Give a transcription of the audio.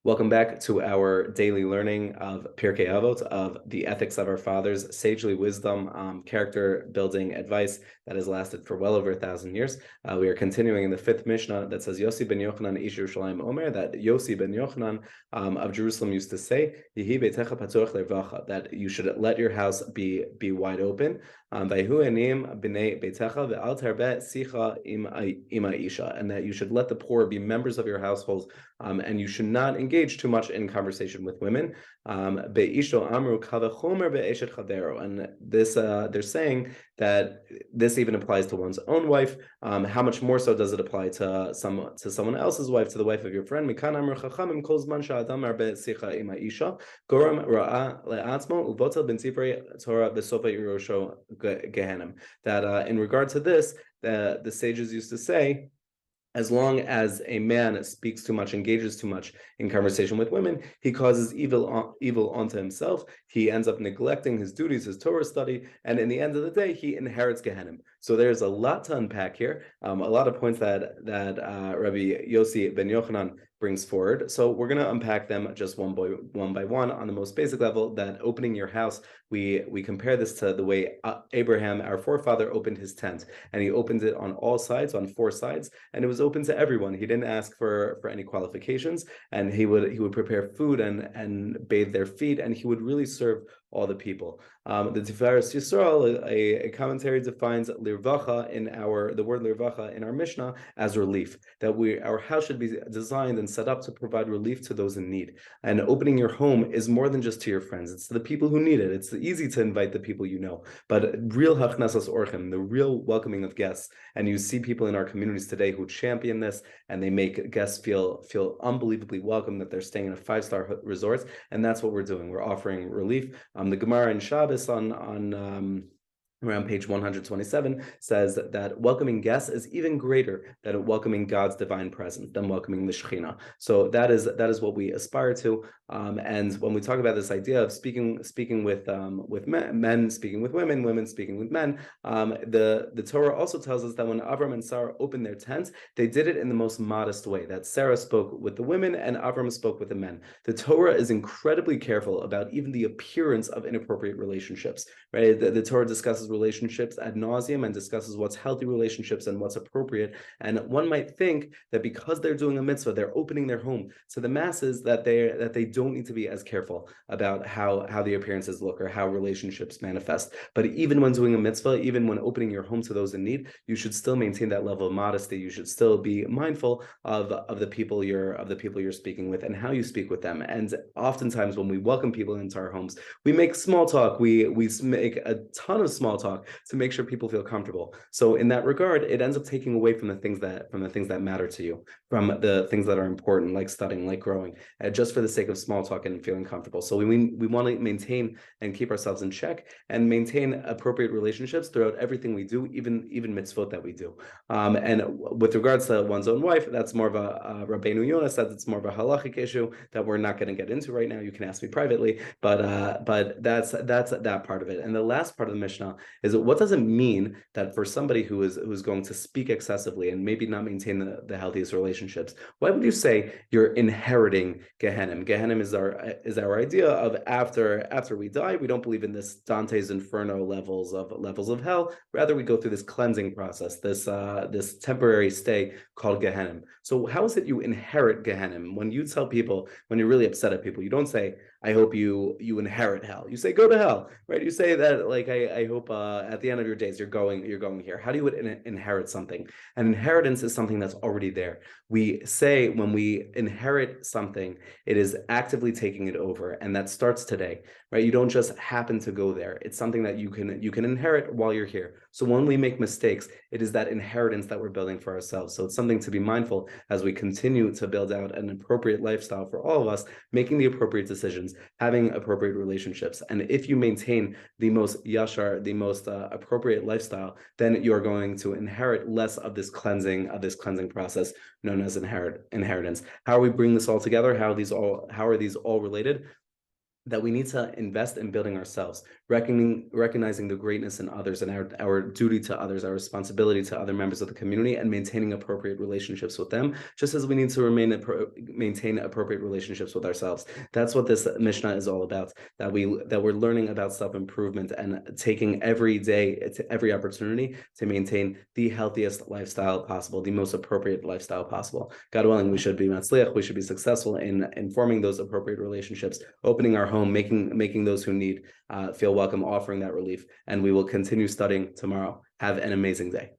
Welcome back to our daily learning of Pirkei Avot, of the ethics of our fathers, sagely wisdom, character building advice that has lasted for well over 1,000 years. We are continuing in the fifth Mishnah that says Yossi ben Yochanan Ish Yerushalayim Omer, that Yossi ben Yochanan of Jerusalem used to say, Yehi beitecha patuach lervacha, that you should let your house be wide open. Vayhu enim b'nei beitecha ve'al tarbeh sicha ima isha, and that you should let the poor be members of your households, and you should not engage too much in conversation with women. And this, they're saying that this even applies to one's own wife. How much more so does it apply to someone else's wife, to the wife of your friend? That in regard to this, the sages used to say, as long as a man speaks too much, engages too much in conversation with women, he causes evil onto himself. He ends up neglecting his duties, his Torah study, and in the end of the day, he inherits Gehenna. So there's a lot to unpack here, a lot of points that Rabbi Yossi ben Yochanan brings forward. So we're going to unpack them just one by one on the most basic level. That opening your house, we compare this to the way Abraham, our forefather, opened his tent, and he opened it on all sides, on four sides, and it was open to everyone. He didn't ask for any qualifications, and he would prepare food and bathe their feet, and he would really serve all the people. The Tiferes Yisrael, a commentary, defines lirvacha the word lirvacha in our Mishnah as relief. That our house should be designed and set up to provide relief to those in need. And opening your home is more than just to your friends; it's to the people who need it. It's easy to invite the people you know, but real hachnasas orchim, the real welcoming of guests. And you see people in our communities today who champion this, and they make guests feel unbelievably welcome, that they're staying in a 5-star resort, and that's what we're doing. We're offering relief. The Gemara in Shabbos on around page 127 says that welcoming guests is even greater than welcoming God's divine presence, than welcoming the Shekhinah. So that is what we aspire to. And when we talk about this idea of speaking with men speaking with women, women speaking with men, the Torah also tells us that when Avram and Sarah opened their tents, they did it in the most modest way. That Sarah spoke with the women and Avram spoke with the men. The Torah is incredibly careful about even the appearance of inappropriate relationships. Right? The Torah discusses relationships ad nauseum and discusses what's healthy relationships and what's appropriate. And one might think that because they're doing a mitzvah, they're opening their home to the masses, that they don't need to be as careful about how the appearances look or how relationships manifest. But even when doing a mitzvah, even when opening your home to those in need, you should still maintain that level of modesty. You should still be mindful of the people you're speaking with and how you speak with them. And oftentimes when we welcome people into our homes, we make small talk. We make a ton of small talk to make sure people feel comfortable. So in that regard, it ends up taking away from the things that matter to you, from the things that are important, like studying, like growing, just for the sake of small talk and feeling comfortable. So we want to maintain and keep ourselves in check and maintain appropriate relationships throughout everything we do, even mitzvot that we do. And with regards to one's own wife, that's more of a Rabbeinu Yonah says it's more of a halachic issue that we're not going to get into right now. You can ask me privately, but that's that part of it. And the last part of the Mishnah is what does it mean that for somebody who's going to speak excessively and maybe not maintain the healthiest relationships, why would you say you're inheriting Gehenna? Gehenna is our idea of after we die. We don't believe in this Dante's Inferno levels of hell. Rather, we go through this cleansing process, this temporary stay called Gehenna. So how is it you inherit Gehenna? When you tell people, when you're really upset at people, you don't say, I hope you inherit hell. You say, go to hell, right? You say that, like, I hope at the end of your days you're going here. How do you inherit something? An inheritance is something that's already there. We say when we inherit something, it is actively taking it over, and that starts today, right? You don't just happen to go there. It's something that you can inherit while you're here. So when we make mistakes, it is that inheritance that we're building for ourselves. So it's something to be mindful as we continue to build out an appropriate lifestyle for all of us, making the appropriate decisions, having appropriate relationships. And if you maintain the most yashar, the most appropriate lifestyle, then you're going to inherit less of this cleansing process known as inheritance. How are we bringing this all together? How are these all related? that we need to invest in building ourselves, recognizing the greatness in others and our duty to others, our responsibility to other members of the community, and maintaining appropriate relationships with them, just as we need to maintain appropriate relationships with ourselves. That's what this Mishnah is all about. That we're learning about self-improvement and taking every day, every opportunity to maintain the healthiest lifestyle possible, the most appropriate lifestyle possible. God willing, we should be matzliach, we should be successful in forming those appropriate relationships, opening our home, making those who need feel welcome, offering that relief. And we will continue studying tomorrow. Have an amazing day.